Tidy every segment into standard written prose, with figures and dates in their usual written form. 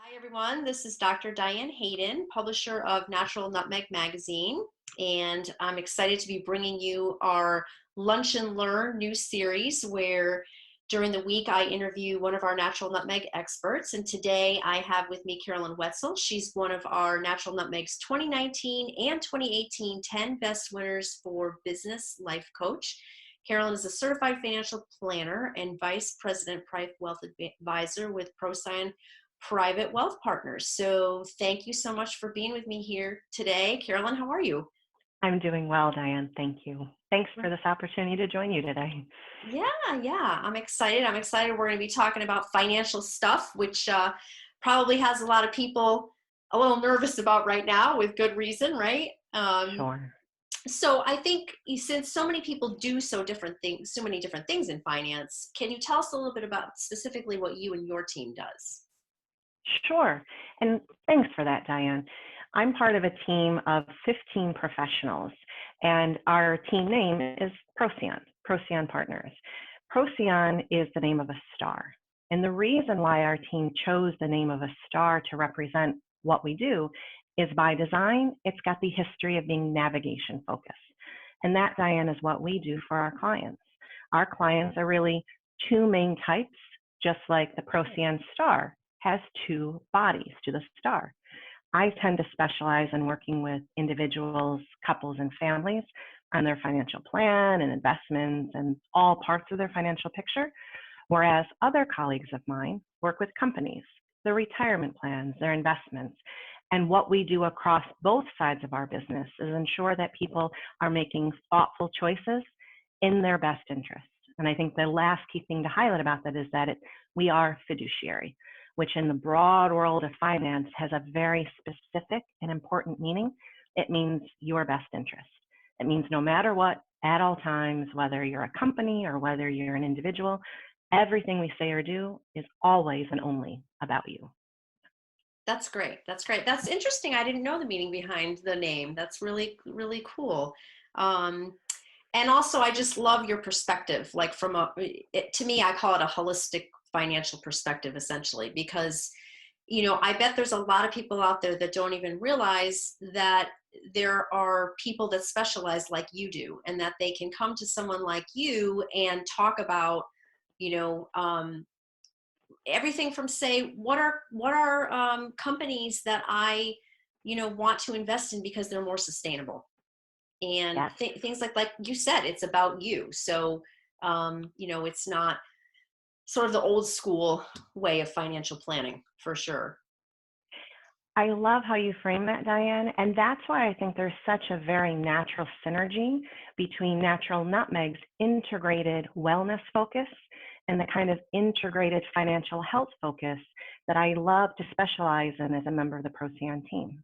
Hi, everyone. This is Dr. Diane Hayden, publisher of Natural Nutmeg magazine, and I'm excited to be bringing you our Lunch and Learn new series where during the week I interview one of our natural nutmeg experts. And today I have with me Carolyn Wetzel. She's one of our Natural Nutmeg's 2019 and 2018 10 Best Winners for Business Life Coach. Carolyn is a certified financial planner and vice president private wealth advisor with Procyon Private Wealth Partners. So thank you so much for being with me here today. Carolyn, how are you? I'm doing well, Diane. Thank you. Thanks for this opportunity to join you today. Yeah. I'm excited. We're going to be talking about financial stuff, which probably has a lot of people a little nervous about right now with good reason, right? Sure. So I think since so many people do so many different things in finance, can you tell us a little bit about specifically what you and your team does? Sure. And thanks for that, Diane. I'm part of a team of 15 professionals, and our team name is Procyon Partners. Procyon is the name of a star. And the reason why our team chose the name of a star to represent what we do is by design, it's got the history of being navigation focused. And that, Diane, is what we do for our clients. Our clients are really two main types, just like the Procyon star has two bodies to the star. I tend to specialize in working with individuals, couples, and families on their financial plan and investments and all parts of their financial picture, whereas other colleagues of mine work with companies, their retirement plans, their investments. And what we do across both sides of our business is ensure that people are making thoughtful choices in their best interest. And I think the last key thing to highlight about that is that we are fiduciary, which in the broad world of finance has a very specific and important meaning. It means your best interest. It means no matter what, at all times, whether you're a company or whether you're an individual, everything we say or do is always and only about you. That's great. That's interesting. I didn't know the meaning behind the name. That's really, really cool. Um, and also, I just love your perspective. Like to me, I call it a holistic financial perspective, essentially, because, I bet there's a lot of people out there that don't even realize that there are people that specialize like you do, and that they can come to someone like you and talk about, you know, everything from, say, what are companies that I want to invest in because they're more sustainable, and Yes. things like you said, it's about you. So it's not sort of the old school way of financial planning, for sure. I love how you frame that, Diane. And that's why I think there's such a very natural synergy between Natural Nutmeg's integrated wellness focus and the kind of integrated financial health focus that I love to specialize in as a member of the Procyon team.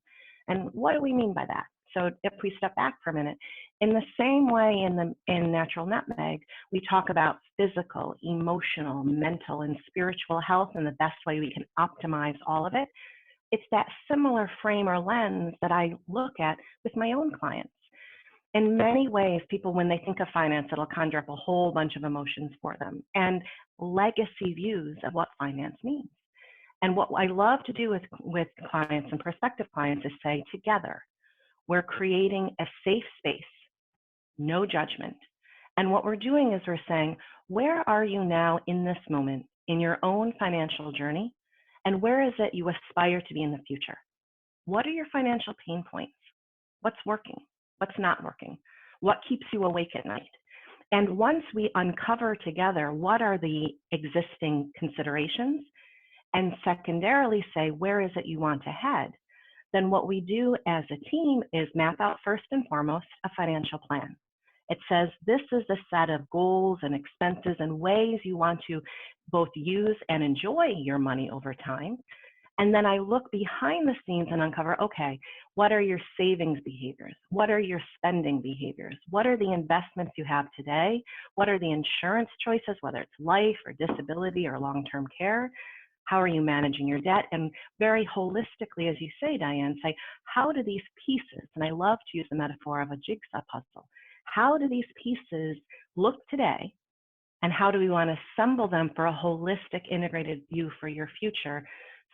And what do we mean by that? So if we step back for a minute, in the same way in Natural Nutmeg, we talk about physical, emotional, mental, and spiritual health and the best way we can optimize all of it. It's that similar frame or lens that I look at with my own clients. In many ways, people, when they think of finance, it'll conjure up a whole bunch of emotions for them and legacy views of what finance means. And what I love to do with clients and prospective clients is say, together, we're creating a safe space, no judgment. And what we're doing is we're saying, where are you now in this moment in your own financial journey? And where is it you aspire to be in the future? What are your financial pain points? What's working? What's not working? What keeps you awake at night? And once we uncover together what are the existing considerations, and secondarily say, where is it you want to head? Then what we do as a team is map out first and foremost a financial plan. It says this is a set of goals and expenses and ways you want to both use and enjoy your money over time. And then I look behind the scenes and uncover, okay, what are your savings behaviors? What are your spending behaviors? What are the investments you have today? What are the insurance choices, whether it's life or disability or long-term care? How are you managing your debt? And very holistically, as you say, Diane, say, how do these pieces, and I love to use the metaphor of a jigsaw puzzle, how do these pieces look today? And how do we want to assemble them for a holistic integrated view for your future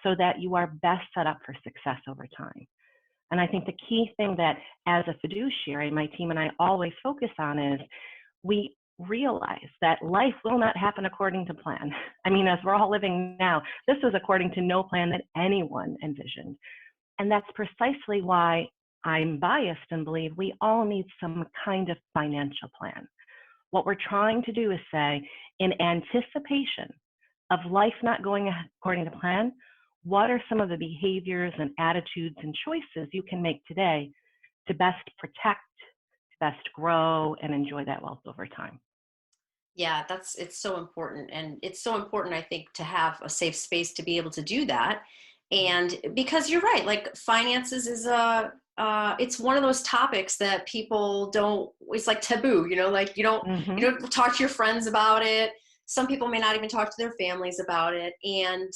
so that you are best set up for success over time. And I think the key thing that as a fiduciary, my team and I always focus on is we realize that life will not happen according to plan. I mean, as we're all living now, this is according to no plan that anyone envisioned. And that's precisely why I'm biased and believe we all need some kind of financial plan. What we're trying to do is say, in anticipation of life not going according to plan, what are some of the behaviors and attitudes and choices you can make today to best protect, to best grow, and enjoy that wealth over time? Yeah, it's so important. And it's so important, I think, to have a safe space to be able to do that. And because you're right, like finances is it's one of those topics that people don't, it's like taboo, like Mm-hmm. you don't talk to your friends about it. Some people may not even talk to their families about it. And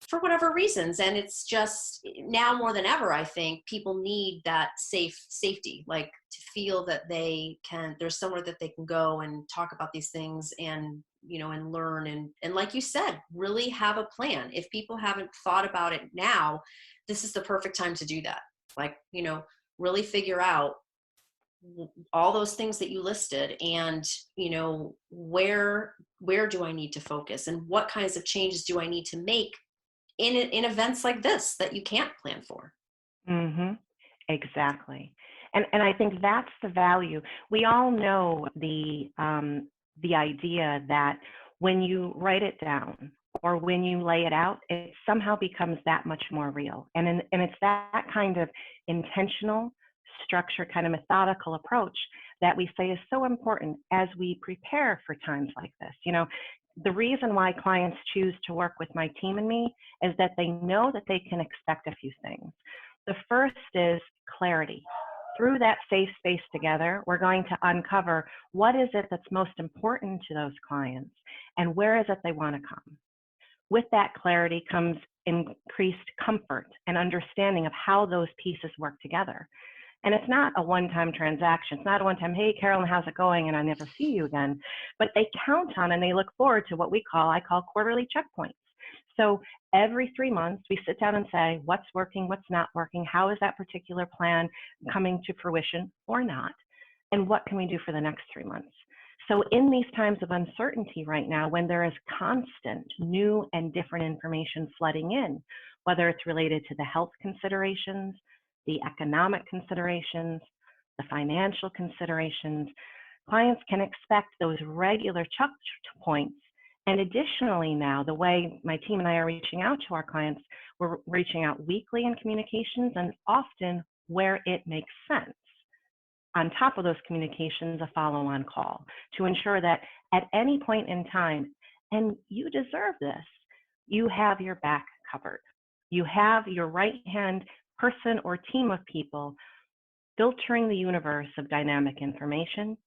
for whatever reasons, and it's just now more than ever, I think people need that safety, like to feel that there's somewhere that they can go and talk about these things, and and learn, and like you said, really have a plan. If people haven't thought about it now, this is the perfect time to do that. Like, really figure out all those things that you listed, and where do I need to focus, and what kinds of changes do I need to make in events like this that you can't plan for. Mm-hmm. Exactly. And I think that's the value. We all know the idea that when you write it down or when you lay it out, it somehow becomes that much more real. And it's that kind of intentional, structured, kind of methodical approach that we say is so important as we prepare for times like this. The reason why clients choose to work with my team and me is that they know that they can expect a few things. The first is clarity. Through that safe space together, we're going to uncover what is it that's most important to those clients and where is it they want to come. With that clarity comes increased comfort and understanding of how those pieces work together. And it's not a one-time transaction. It's not a one-time, hey, Carolyn, how's it going? And I never see you again. But they count on and they look forward to what I call quarterly checkpoints. So every 3 months, we sit down and say, what's working, what's not working, how is that particular plan coming to fruition or not, and what can we do for the next 3 months? So in these times of uncertainty right now, when there is constant new and different information flooding in, whether it's related to the health considerations, the economic considerations, the financial considerations, clients can expect those regular touch points. And additionally now, the way my team and I are reaching out to our clients, we're reaching out weekly in communications and often where it makes sense. On top of those communications, a follow-on call to ensure that at any point in time, and you deserve this, you have your back covered. You have your right-hand person or team of people filtering the universe of dynamic information,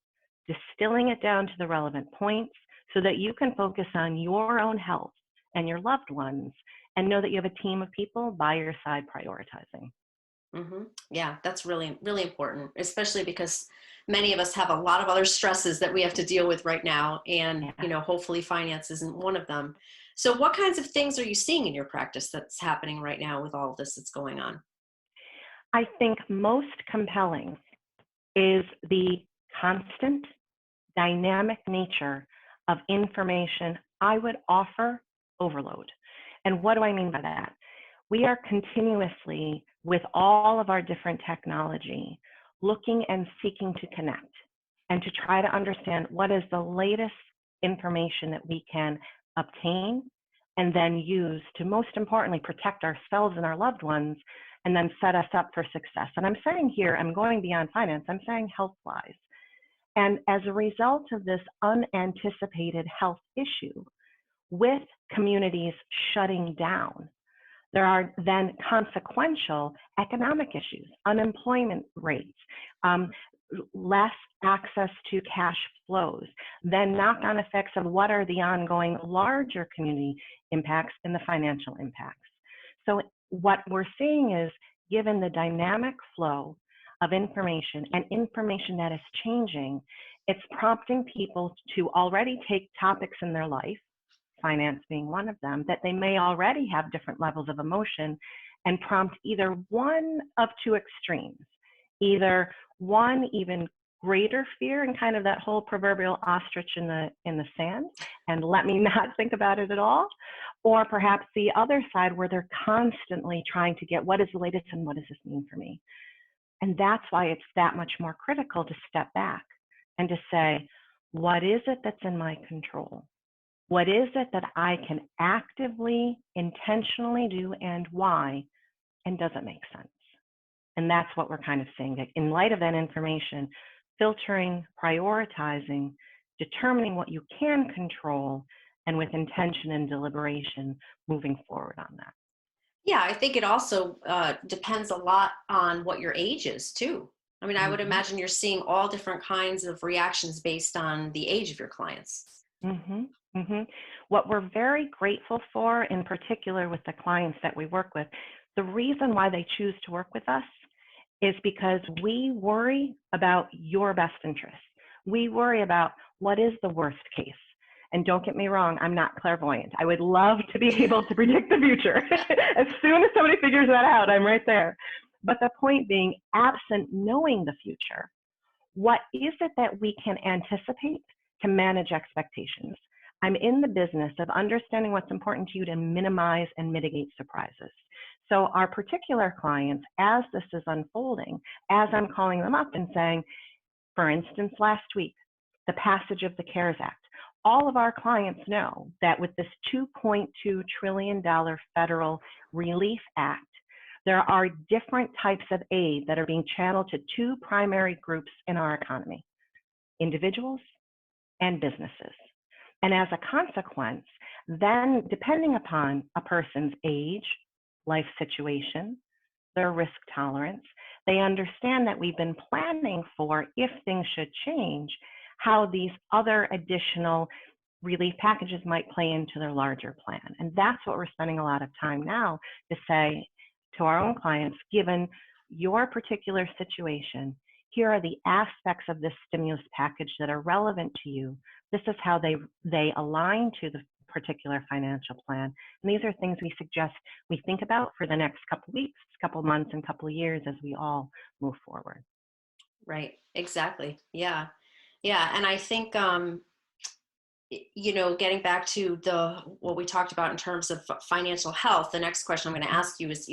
distilling it down to the relevant points so that you can focus on your own health and your loved ones and know that you have a team of people by your side prioritizing. Yeah, that's really, really important, especially because many of us have a lot of other stresses that we have to deal with right now. And, Yeah. hopefully finance isn't one of them. So what kinds of things are you seeing in your practice that's happening right now with all of this that's going on? I think most compelling is the constant dynamic nature of information. I would offer overload. And what do I mean by that? We are continuously, with all of our different technology, looking and seeking to connect and to try to understand what is the latest information that we can obtain and then use to, most importantly, protect ourselves and our loved ones and then set us up for success. And I'm saying here, I'm going beyond finance, I'm saying health-wise. And as a result of this unanticipated health issue, with communities shutting down, there are then consequential economic issues, unemployment rates, less access to cash flows, then knock-on effects of what are the ongoing larger community impacts and the financial impacts. So what we're seeing is, given the dynamic flow of information and information that is changing, it's prompting people to already take topics in their life finance being one of them, that they may already have different levels of emotion and prompt either one of two extremes, either one even greater fear and kind of that whole proverbial ostrich in the sand and let me not think about it at all, or perhaps the other side where they're constantly trying to get what is the latest and what does this mean for me. And that's why it's that much more critical to step back and to say, what is it that's in my control? What is it that I can actively, intentionally do and why? And does it make sense? And that's what we're kind of saying, that in light of that information, filtering, prioritizing, determining what you can control, and with intention and deliberation, moving forward on that. Yeah, I think it also depends a lot on what your age is too. I mean, I would imagine you're seeing all different kinds of reactions based on the age of your clients. What we're very grateful for, in particular with the clients that we work with, the reason why they choose to work with us is because we worry about your best interest. We worry about what is the worst case. And don't get me wrong, I'm not clairvoyant. I would love to be able to predict the future. As soon as somebody figures that out, I'm right there. But the point being, absent knowing the future, what is it that we can anticipate to manage expectations? I'm in the business of understanding what's important to you to minimize and mitigate surprises. So our particular clients, as this is unfolding, as I'm calling them up and saying, for instance, last week, the passage of the CARES Act, all of our clients know that with this $2.2 trillion federal relief act, there are different types of aid that are being channeled to two primary groups in our economy, individuals and businesses. And as a consequence, then depending upon a person's age, life situation, their risk tolerance, they understand that we've been planning for, if things should change, how these other additional relief packages might play into their larger plan. And that's what we're spending a lot of time now to say to our own clients, given your particular situation, here are the aspects of this stimulus package that are relevant to you. This is how they align to the particular financial plan. And these are things we suggest we think about for the next couple of weeks, couple of months, and couple of years as we all move forward. Right, exactly. Yeah. Yeah. And I think, getting back to what we talked about in terms of financial health, the next question I'm going to ask you is,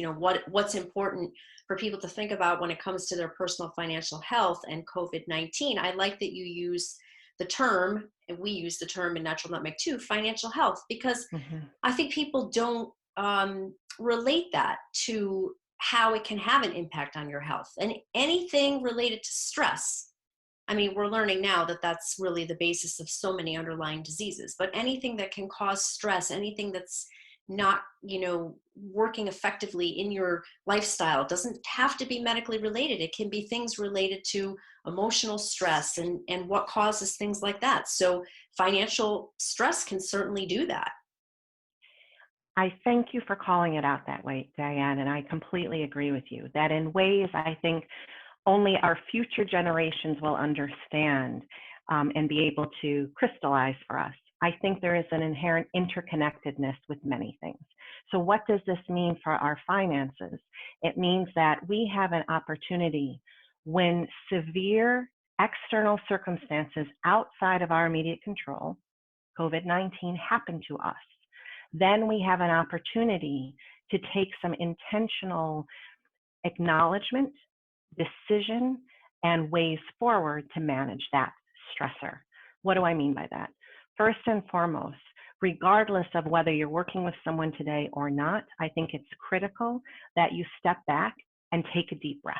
what's important for people to think about when it comes to their personal financial health and COVID-19. I like that you use the term, and we use the term in Natural Nutmeg too, financial health, because I think people don't relate that to how it can have an impact on your health. And anything related to stress, I mean, we're learning now that that's really the basis of so many underlying diseases, but anything that can cause stress, anything that's not, working effectively in your lifestyle, doesn't have to be medically related. It can be things related to emotional stress and what causes things like that. So financial stress can certainly do that. I thank you for calling it out that way, Diane, and I completely agree with you that in ways I think only our future generations will understand and be able to crystallize for us. I think there is an inherent interconnectedness with many things. So what does this mean for our finances? It means that we have an opportunity when severe external circumstances outside of our immediate control, COVID-19, happen to us. Then we have an opportunity to take some intentional acknowledgement, decision, and ways forward to manage that stressor. What do I mean by that? First and foremost, regardless of whether you're working with someone today or not, I think it's critical that you step back and take a deep breath.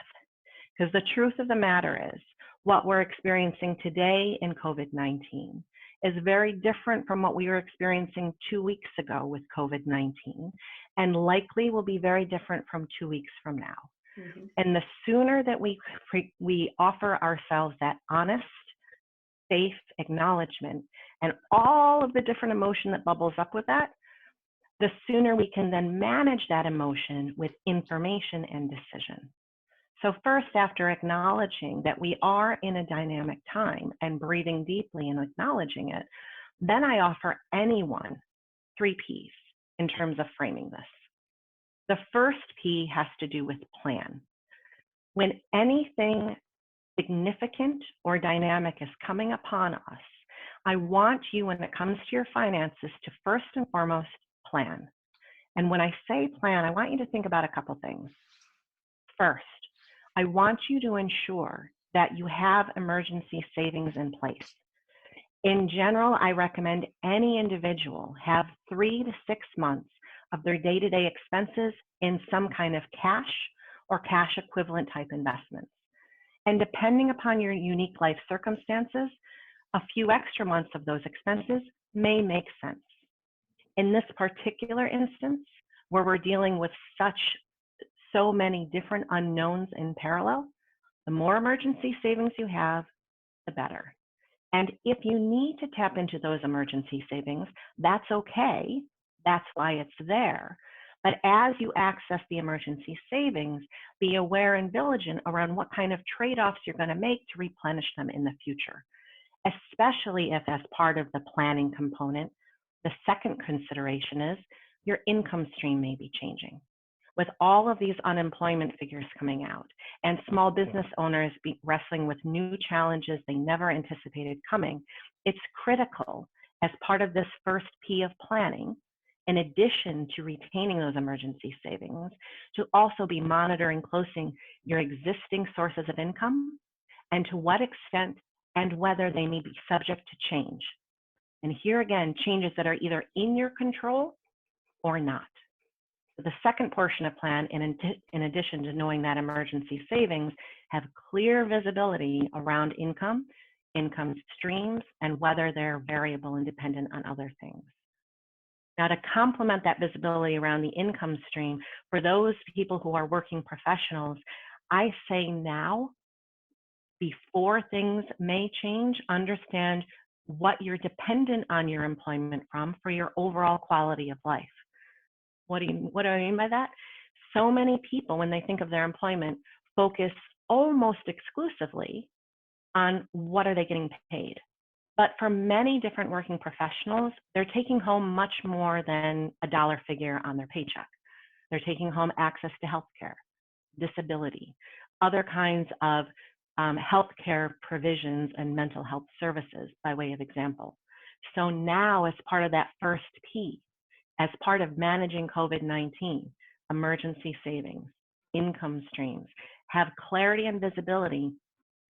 Because the truth of the matter is, what we're experiencing today in COVID-19 is very different from what we were experiencing 2 weeks ago with COVID-19, and likely will be very different from 2 weeks from now. And the sooner that we offer ourselves that honest, safe acknowledgement and all of the different emotion that bubbles up with that, the sooner we can then manage that emotion with information and decision. So first, after acknowledging that we are in a dynamic time and breathing deeply and acknowledging it, then I offer anyone 3 P's in terms of framing this. The first P has to do with plan. When anything significant or dynamic is coming upon us, I want you, when it comes to your finances, to first and foremost plan. And when I say plan, I want you to think about a couple things. First, I want you to ensure that you have emergency savings in place. In general, I recommend any individual have 3 to 6 months of their day-to-day expenses in some kind of cash or cash equivalent type investments. And depending upon your unique life circumstances, a few extra months of those expenses may make sense. In this particular instance, where we're dealing with so many different unknowns in parallel, the more emergency savings you have, the better. And if you need to tap into those emergency savings, that's okay. That's why it's there. But as you access the emergency savings, be aware and vigilant around what kind of trade-offs you're going to make to replenish them in the future, especially if, as part of the planning component, the second consideration is your income stream may be changing. With all of these unemployment figures coming out and small business owners wrestling with new challenges they never anticipated coming, it's critical as part of this first P of planning, in addition to retaining those emergency savings, to also be monitoring closely your existing sources of income and to what extent and whether they may be subject to change. And here again, changes that are either in your control or not. The second portion of plan, in addition to knowing that emergency savings, have clear visibility around income streams, and whether they're variable and dependent on other things. Now, to complement that visibility around the income stream, for those people who are working professionals, I say now, before things may change, understand what you're dependent on your employment from for your overall quality of life. What do I mean by that? So many people, when they think of their employment, focus almost exclusively on what are they getting paid. But for many different working professionals, they're taking home much more than a dollar figure on their paycheck. They're taking home access to healthcare, disability, other kinds of healthcare provisions and mental health services, by way of example. So now, as part of that first P, as part of managing COVID-19, emergency savings, income streams, have clarity and visibility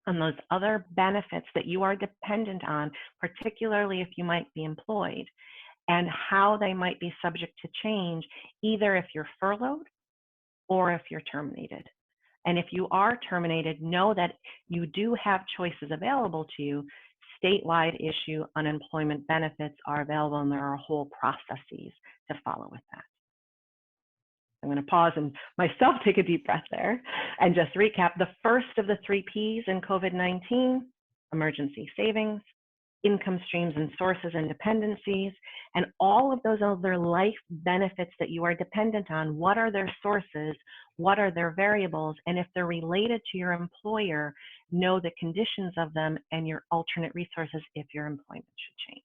on those other benefits that you are dependent on, particularly if you might be employed, and how they might be subject to change, either if you're furloughed or if you're terminated. And if you are terminated, know that you do have choices available to you. Statewide issue unemployment benefits are available, and there are whole processes to follow with that. I'm going to pause and myself take a deep breath there and just recap. The first of the 3 Ps in COVID-19, emergency savings, income streams and sources and dependencies, and all of those other life benefits that you are dependent on. What are their sources? What are their variables? And if they're related to your employer, know the conditions of them and your alternate resources if your employment should change.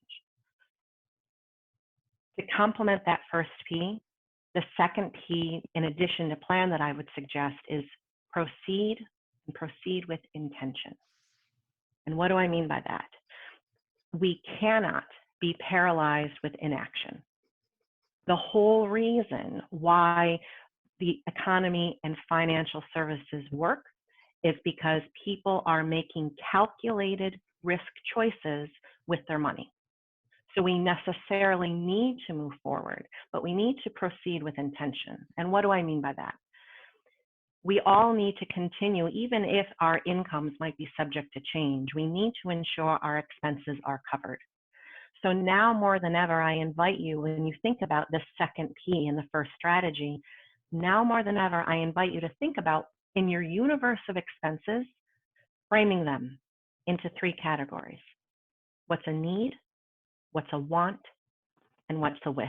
To complement that first P, the second P, in addition to plan, that I would suggest is proceed, and proceed with intention. And what do I mean by that? We cannot be paralyzed with inaction. The whole reason why the economy and financial services work is because people are making calculated risk choices with their money. So we necessarily need to move forward, but we need to proceed with intention. And what do I mean by that? We all need to continue, even if our incomes might be subject to change. We need to ensure our expenses are covered. So now more than ever, I invite you, when you think about the second P in the first strategy, now more than ever, I invite you to think about, in your universe of expenses, framing them into 3 categories. What's a need, what's a want, and what's a wish.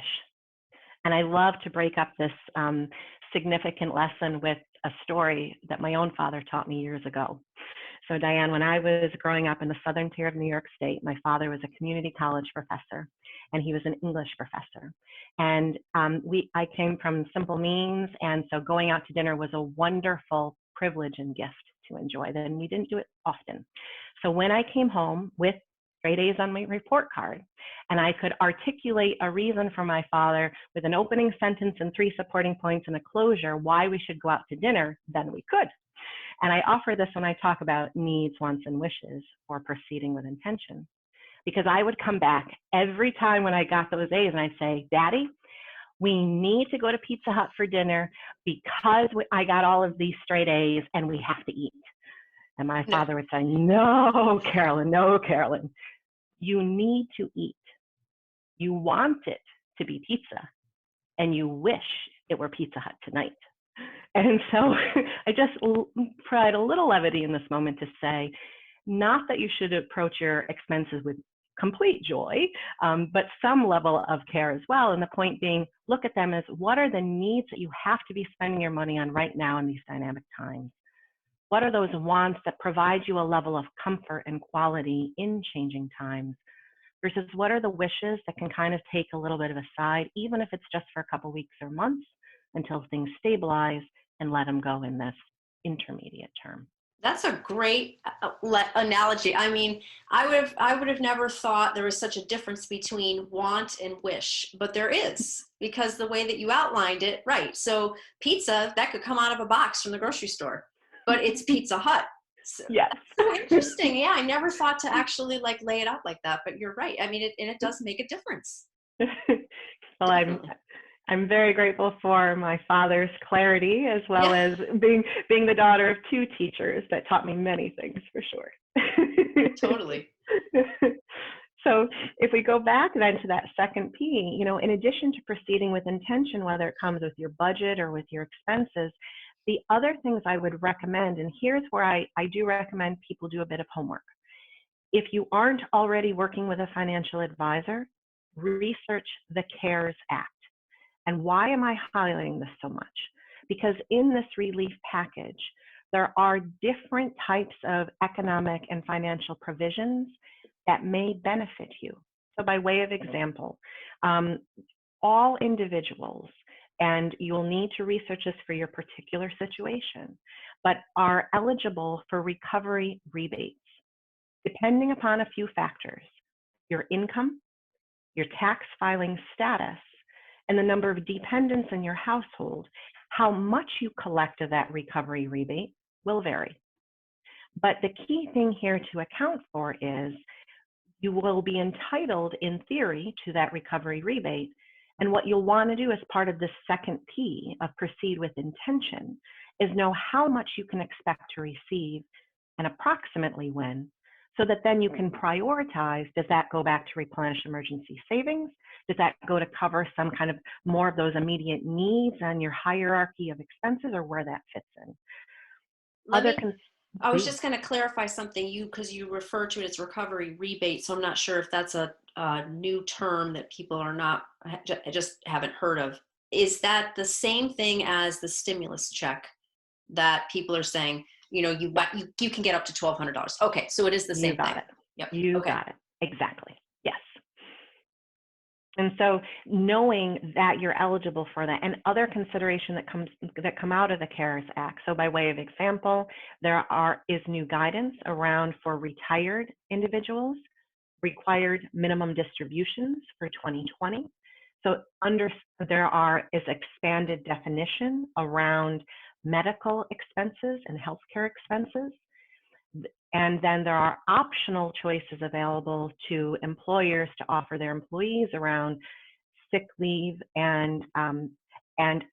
And I love to break up this significant lesson with a story that my own father taught me years ago. So Diane, when I was growing up in the southern tier of New York State, my father was a community college professor, and he was an English professor. And I came from simple means, and so going out to dinner was a wonderful privilege and gift to enjoy. Then we didn't do it often. So when I came home with straight A's on my report card, and I could articulate a reason for my father with an opening sentence and 3 supporting points and a closure why we should go out to dinner, then we could. And I offer this when I talk about needs, wants, and wishes, or proceeding with intention. Because I would come back every time when I got those A's and I'd say, Daddy, we need to go to Pizza Hut for dinner because I got all of these straight A's and we have to eat. And my father would say, no, Carolyn, no, Carolyn. You need to eat. You want it to be pizza, and you wish it were Pizza Hut tonight. And so I just provide a little levity in this moment to say, not that you should approach your expenses with complete joy, but some level of care as well. And the point being, look at them as what are the needs that you have to be spending your money on right now in these dynamic times? What are those wants that provide you a level of comfort and quality in changing times? Versus what are the wishes that can kind of take a little bit of a side, even if it's just for a couple weeks or months until things stabilize, and let them go in this intermediate term. That's a great analogy. I mean, I would have never thought there was such a difference between want and wish, but there is, because the way that you outlined it, right? So pizza, that could come out of a box from the grocery store, but it's Pizza Hut. So, yes. So interesting. Yeah, I never thought to actually like lay it out like that, but you're right. I mean, it does make a difference. Well, I'm very grateful for my father's clarity, as well as being the daughter of 2 teachers that taught me many things, for sure. Totally. So if we go back then to that second P, in addition to proceeding with intention, whether it comes with your budget or with your expenses, the other things I would recommend, and here's where I do recommend people do a bit of homework. If you aren't already working with a financial advisor, research the CARES Act. And why am I highlighting this so much? Because in this relief package, there are different types of economic and financial provisions that may benefit you. So by way of example, all individuals, and you'll need to research this for your particular situation, but are eligible for recovery rebates, depending upon a few factors: your income, your tax filing status, and the number of dependents in your household. How much you collect of that recovery rebate will vary. But the key thing here to account for is you will be entitled, in theory, to that recovery rebate. And what you'll want to do as part of this second P of proceed with intention is know how much you can expect to receive and approximately when, so that then you can prioritize. Does that go back to replenish emergency savings? Does that go to cover some kind of more of those immediate needs on your hierarchy of expenses, or where that fits in? I was just going to clarify something, because you refer to it as recovery rebate, so I'm not sure if that's a new term that people are not, just haven't heard of. Is that the same thing as the stimulus check that people are saying, you can get up to $1,200? Okay, so it is the same thing. You got it. Yep. You got it. Exactly. Yes. And so knowing that you're eligible for that, and other consideration that come out of the CARES Act. So by way of example, there is new guidance around, for retired individuals, required minimum distributions for 2020. So there is expanded definition around medical expenses and healthcare expenses. And then there are optional choices available to employers to offer their employees around sick leave and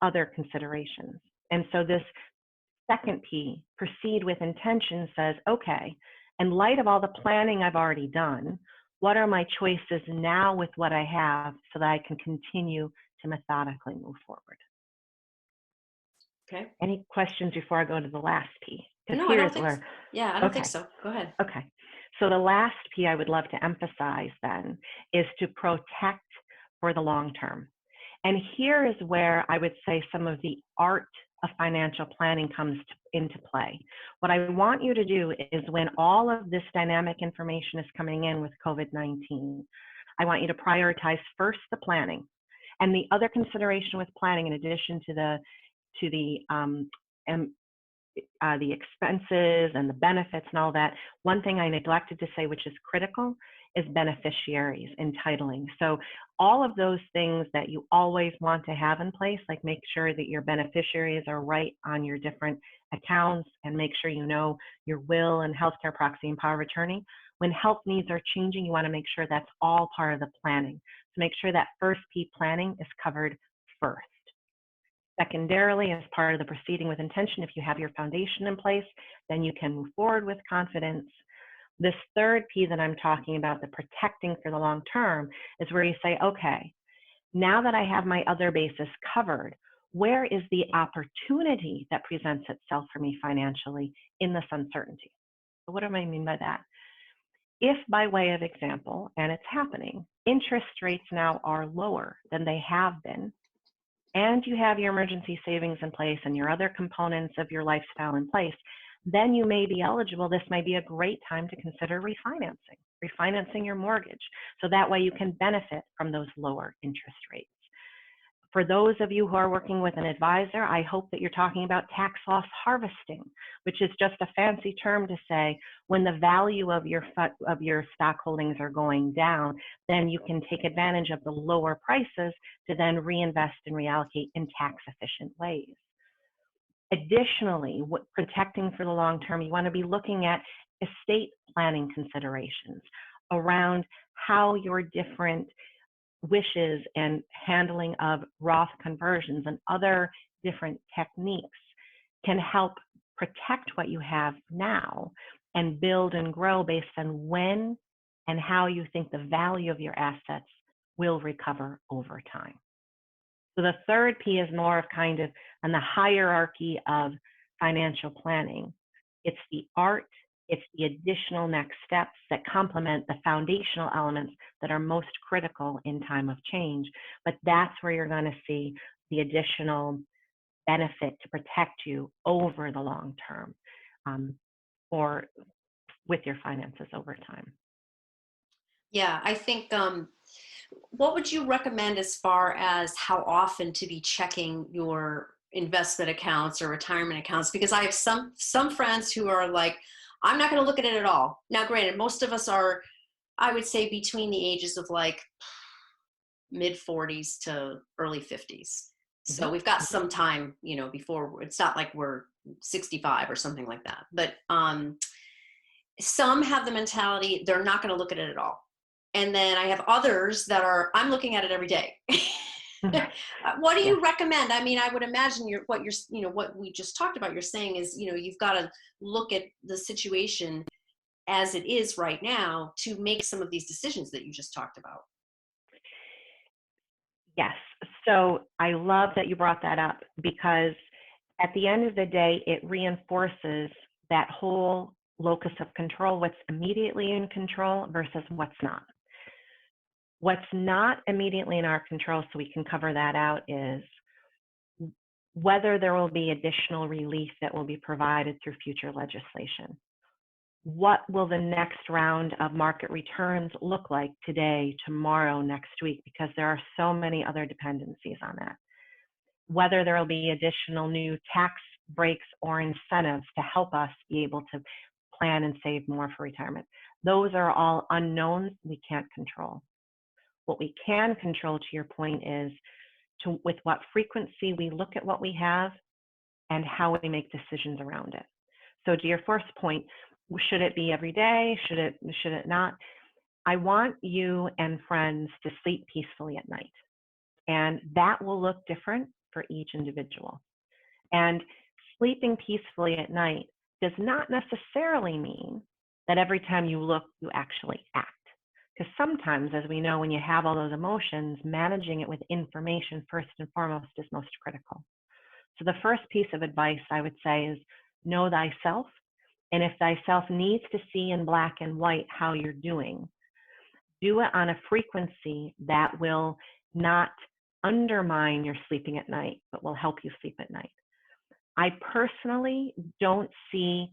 other considerations. And so this second P, proceed with intention, says, okay, in light of all the planning I've already done, what are my choices now with what I have, so that I can continue to methodically move forward? Okay. Any questions before I go to the last P? No, I don't think so. Yeah, I don't think so. Go ahead. Okay. So the last P I would love to emphasize then is to protect for the long term. And here is where I would say some of the art of financial planning comes into play. What I want you to do is when all of this dynamic information is coming in with COVID-19, I want you to prioritize first the planning. And the other consideration with planning, in addition to the expenses and the benefits and all that, one thing I neglected to say, which is critical, is beneficiaries, entitling. So all of those things that you always want to have in place, like make sure that your beneficiaries are right on your different accounts, and make sure you know your will and healthcare proxy and power of attorney. When health needs are changing, you want to make sure that's all part of the planning. So make sure that first P, planning, is covered first. Secondarily, as part of the proceeding with intention, if you have your foundation in place, then you can move forward with confidence. This third P that I'm talking about, the protecting for the long term, is where you say, okay, now that I have my other bases covered, where is the opportunity that presents itself for me financially in this uncertainty? So what do I mean by that? If, by way of example, and it's happening, interest rates now are lower than they have been, and you have your emergency savings in place and your other components of your lifestyle in place, then you may be eligible. This may be a great time to consider refinancing your mortgage. So that way you can benefit from those lower interest rates. For those of you who are working with an advisor, I hope that you're talking about tax loss harvesting, which is just a fancy term to say when the value of your stock holdings are going down, then you can take advantage of the lower prices to then reinvest and reallocate in tax efficient ways. Additionally, protecting for the long term, you want to be looking at estate planning considerations around how your different wishes and handling of Roth conversions and other different techniques can help protect what you have now and build and grow based on when and how you think the value of your assets will recover over time. So the third P is more of kind of on the hierarchy of financial planning. It's the art, it's the additional next steps that complement the foundational elements that are most critical in time of change. But that's where you're going to see the additional benefit to protect you over the long term, or with your finances over time. Yeah, I think, what would you recommend as far as how often to be checking your investment accounts or retirement accounts? Because I have some friends who are like, I'm not going to look at it at all. Now, granted, most of us are, I would say, between the ages of like mid 40s to early 50s. So we've got some time, you know, before, it's not like we're 65 or something like that. But some have the mentality they're not going to look at it at all. And then I have others that are, I'm looking at it every day. What do you recommend? I mean, I would imagine what we just talked about, you're saying is, you know, you've got to look at the situation as it is right now to make some of these decisions that you just talked about. Yes. So I love that you brought that up, because at the end of the day, it reinforces that whole locus of control, what's immediately in control versus what's not. What's not immediately in our control, so we can cover that out, is whether there will be additional relief that will be provided through future legislation. What will the next round of market returns look like today, tomorrow, next week? Because there are so many other dependencies on that. Whether there will be additional new tax breaks or incentives to help us be able to plan and save more for retirement. Those are all unknowns we can't control. What we can control, to your point, is with what frequency we look at what we have and how we make decisions around it. So to your first point, should it be every day? Should it not? I want you and friends to sleep peacefully at night. And that will look different for each individual. And sleeping peacefully at night does not necessarily mean that every time you look, you actually act. Because sometimes, as we know, when you have all those emotions, managing it with information first and foremost is most critical. So the first piece of advice I would say is know thyself. And if thyself needs to see in black and white how you're doing, do it on a frequency that will not undermine your sleeping at night, but will help you sleep at night. I personally don't see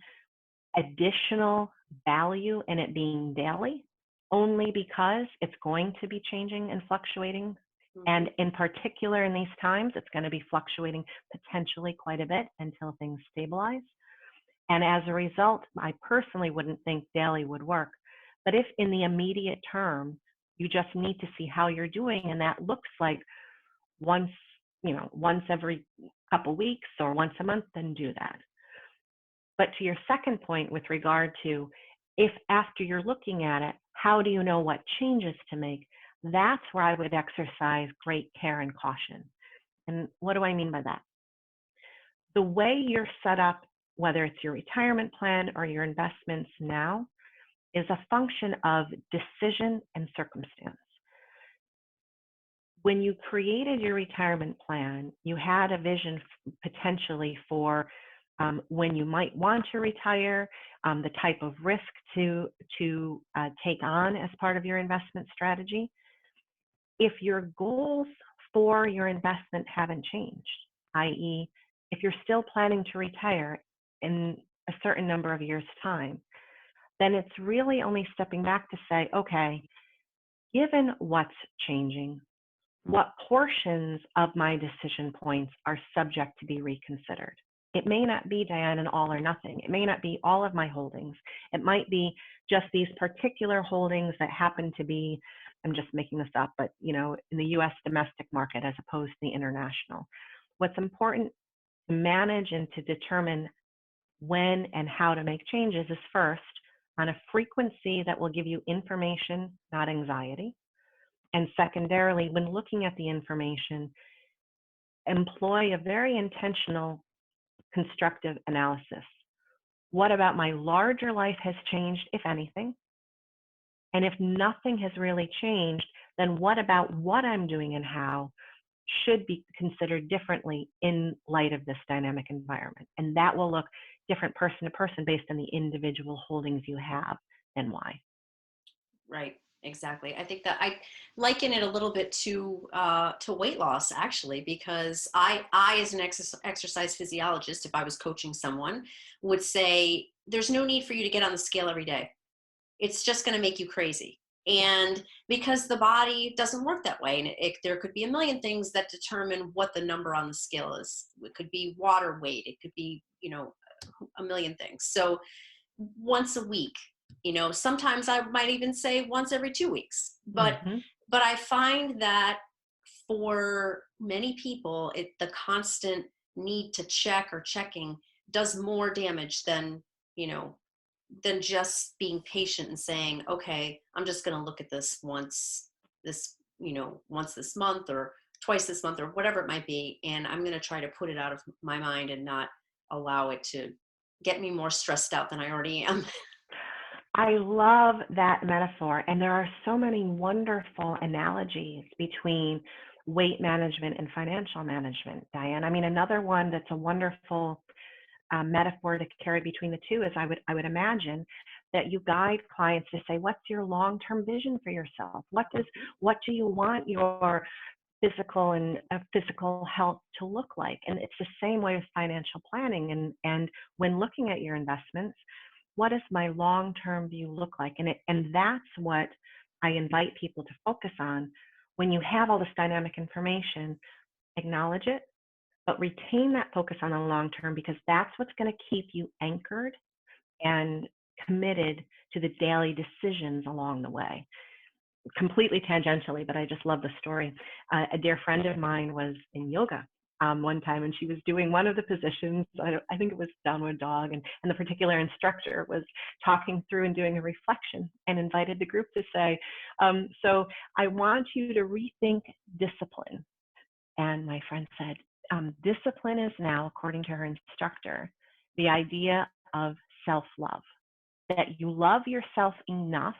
additional value in it being daily, only because it's going to be changing and fluctuating. Mhm. And in particular, in these times, it's going to be fluctuating potentially quite a bit until things stabilize. And as a result, I personally wouldn't think daily would work. But if in the immediate term, you just need to see how you're doing, and that looks like once, once every couple weeks or once a month, then do that. But to your second point with regard to if after you're looking at it, how do you know what changes to make? That's where I would exercise great care and caution. And what do I mean by that? The way you're set up, whether it's your retirement plan or your investments now, is a function of decision and circumstance. When you created your retirement plan, you had a vision potentially for when you might want to retire, the type of risk to take on as part of your investment strategy. If your goals for your investment haven't changed, i.e., if you're still planning to retire in a certain number of years' time, then it's really only stepping back to say, okay, given what's changing, what portions of my decision points are subject to be reconsidered? It may not be, Diane, an all or nothing. It may not be all of my holdings. It might be just these particular holdings that happen to be, I'm just making this up, but in the US domestic market as opposed to the international. What's important to manage and to determine when and how to make changes is first on a frequency that will give you information, not anxiety. And secondarily, when looking at the information, employ a very intentional, constructive analysis. What about my larger life has changed, if anything? And if nothing has really changed, then what about what I'm doing and how should be considered differently in light of this dynamic environment? And that will look different person to person based on the individual holdings you have and why. Right. Exactly. I think that I liken it a little bit to weight loss, actually, because I as an exercise physiologist, if I was coaching someone, would say there's no need for you to get on the scale every day. It's just going to make you crazy. And because the body doesn't work that way, and there could be a million things that determine what the number on the scale is. It could be water weight. It could be, a million things. So once a week, sometimes I might even say once every 2 weeks, Mm-hmm. but I find that for many people, the constant need to check or checking does more damage you know than just being patient and saying, okay, I'm just going to look at this once this month or twice this month or whatever it might be, and I'm going to try to put it out of my mind and not allow it to get me more stressed out than I already am. I love that metaphor. And there are so many wonderful analogies between weight management and financial management, Diane. I mean, another one that's a wonderful metaphor to carry between the two is I would imagine that you guide clients to say, what's your long-term vision for yourself? What do you want your physical health to look like? And it's the same way with financial planning. And when looking at your investments, what does my long-term view look like? And that's what I invite people to focus on. When you have all this dynamic information, acknowledge it, but retain that focus on the long term, because that's what's going to keep you anchored and committed to the daily decisions along the way. Completely tangentially, but I just love the story. A dear friend of mine was in yoga one time, and she was doing one of the positions. I think it was downward dog, and the particular instructor was talking through and doing a reflection and invited the group to say, so I want you to rethink discipline. And my friend said, discipline is now, according to her instructor, the idea of self-love, that you love yourself enough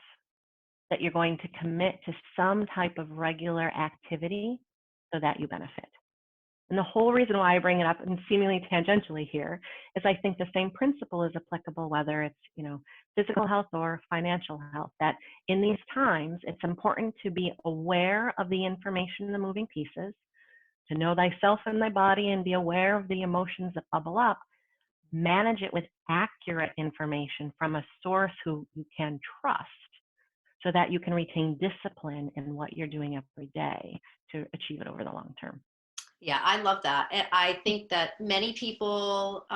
that you're going to commit to some type of regular activity so that you benefit. And the whole reason why I bring it up, and seemingly tangentially here, is I think the same principle is applicable whether it's, physical health or financial health, that in these times, it's important to be aware of the information and the moving pieces, to know thyself and thy body and be aware of the emotions that bubble up, manage it with accurate information from a source who you can trust so that you can retain discipline in what you're doing every day to achieve it over the long term. Yeah, I love that. And I think that many people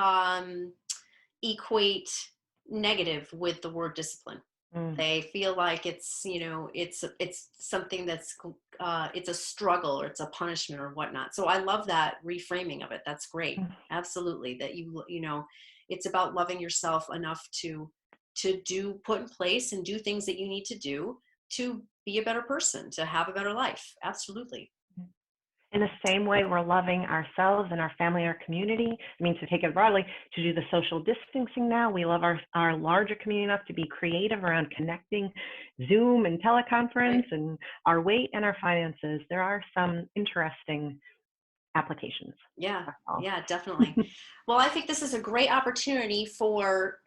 equate negative with the word discipline. Mm. They feel like it's, it's something that's, it's a struggle or it's a punishment or whatnot. So I love that reframing of it. That's great. Mm. Absolutely. That it's about loving yourself enough to put in place and do things that you need to do to be a better person, to have a better life. Absolutely. In the same way we're loving ourselves and our family, our community, I mean, to take it broadly, to do the social distancing now, we love our larger community enough to be creative around connecting Zoom and teleconference Right. and our weight and our finances. There are some interesting applications. Yeah, That's all. yeah, definitely. Well, I think this is a great opportunity for,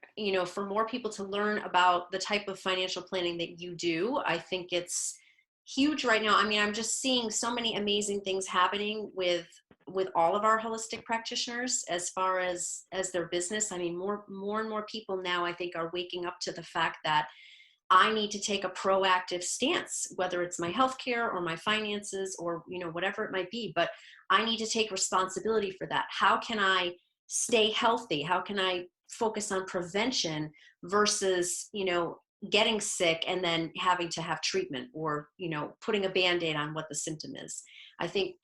for more people to learn about the type of financial planning that you do. I think it's huge right now. I mean, I'm just seeing so many amazing things happening with all of our holistic practitioners as far as their business. I mean, more and more people now I think are waking up to the fact that I need to take a proactive stance, whether it's my healthcare or my finances or, whatever it might be, but I need to take responsibility for that. How can I stay healthy? How can I focus on prevention versus, getting sick and then having to have treatment or, putting a Band-Aid on what the symptom is. I think,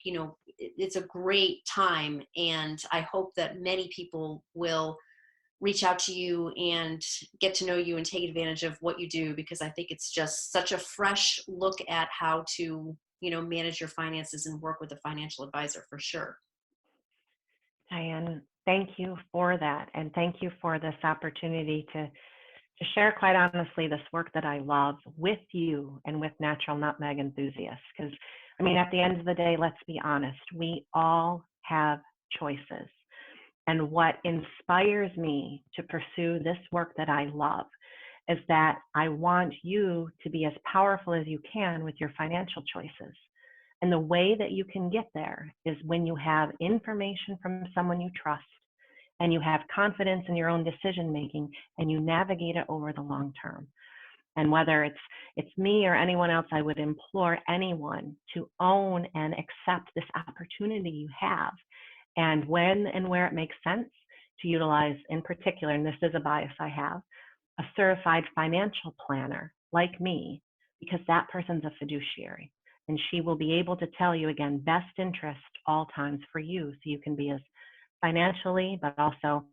it's a great time. And I hope that many people will reach out to you and get to know you and take advantage of what you do, because I think it's just such a fresh look at how to, manage your finances and work with a financial advisor for sure. Diane, thank you for that. And thank you for this opportunity to share, quite honestly, this work that I love with you and with natural nutmeg enthusiasts. Because, I mean, at the end of the day, let's be honest, we all have choices. And what inspires me to pursue this work that I love is that I want you to be as powerful as you can with your financial choices. And the way that you can get there is when you have information from someone you trust and you have confidence in your own decision making and you navigate it over the long term. And whether it's me or anyone else, I would implore anyone to own and accept this opportunity you have, and when and where it makes sense, to utilize, in particular, and this is a bias I have, a certified financial planner like me, because that person's a fiduciary. And she will be able to tell you, again, best interest all times for you, so you can be as financially, but also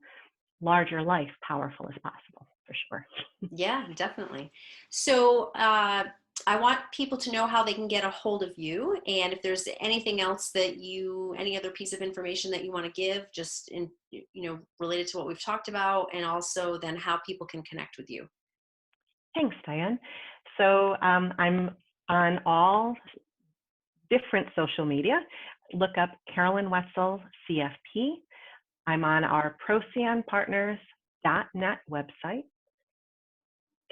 larger life powerful as possible, for sure. Yeah, definitely. So I want people to know how they can get a hold of you. And if there's anything else any other piece of information that you want to give, just related to what we've talked about, and also then how people can connect with you. Thanks, Diane. So I'm on all different social media. Look up Carolyn Wetzel, CFP. I'm on our ProcyonPartners.net website,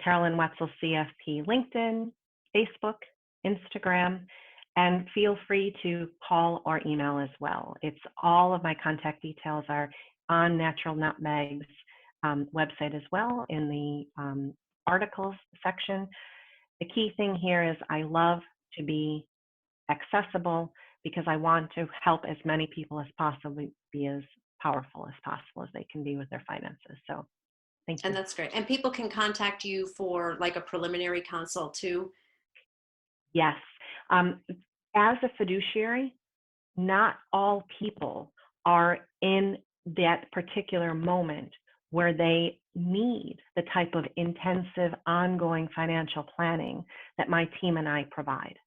Carolyn Wetzel, CFP, LinkedIn, Facebook, Instagram, and feel free to call or email as well. It's all of my contact details are on Natural Nutmeg's website as well in the articles section. The key thing here is I love to be accessible because I want to help as many people as possible be as powerful as possible as they can be with their finances. So thank And you. that's great. And people can contact you for like a preliminary consult too. Yes. Um, as a fiduciary, not all people are in that particular moment where they need the type of intensive ongoing financial planning that my team and I provide.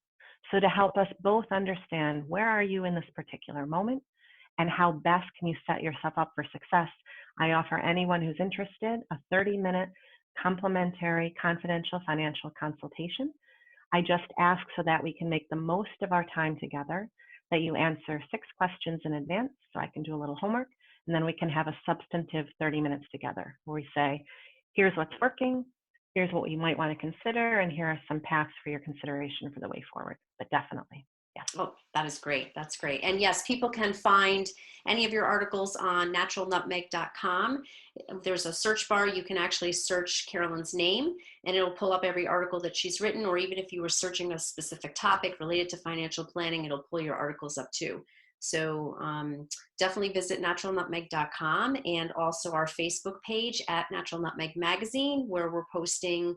So to help us both understand where are you in this particular moment and how best can you set yourself up for success, I offer anyone who's interested a 30-minute complimentary confidential financial consultation. I just ask so that we can make the most of our time together, that you answer 6 questions in advance so I can do a little homework, and then we can have a substantive 30 minutes together where we say, here's what's working, here's what you might want to consider, and here are some paths for your consideration for the way forward. But definitely, yes. Oh, that is great. That's great. And yes, people can find any of your articles on naturalnutmeg.com. There's a search bar. You can actually search Carolyn's name and it'll pull up every article that she's written, or even if you were searching a specific topic related to financial planning, it'll pull your articles up too. So definitely visit naturalnutmeg.com and also our Facebook page at Natural Nutmeg Magazine, where we're posting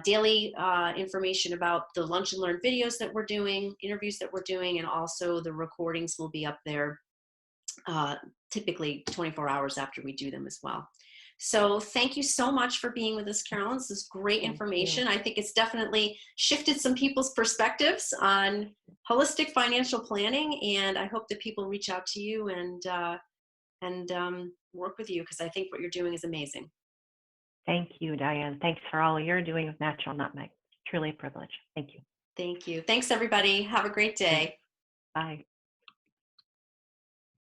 daily information about the Lunch and Learn videos that we're doing, interviews that we're doing, and also the recordings will be up there typically 24 hours after we do them as well. So thank you so much for being with us, Carolyn. This is great Thank you. information. I think it's definitely shifted some people's perspectives on holistic financial planning, and I hope that people reach out to you and work with you, because I think what you're doing is amazing. Thank you, Diane. Thanks for all you're doing with Natural Nutmeg. Truly a privilege. Thank you. Thank you. Thanks, everybody. Have a great day. Bye.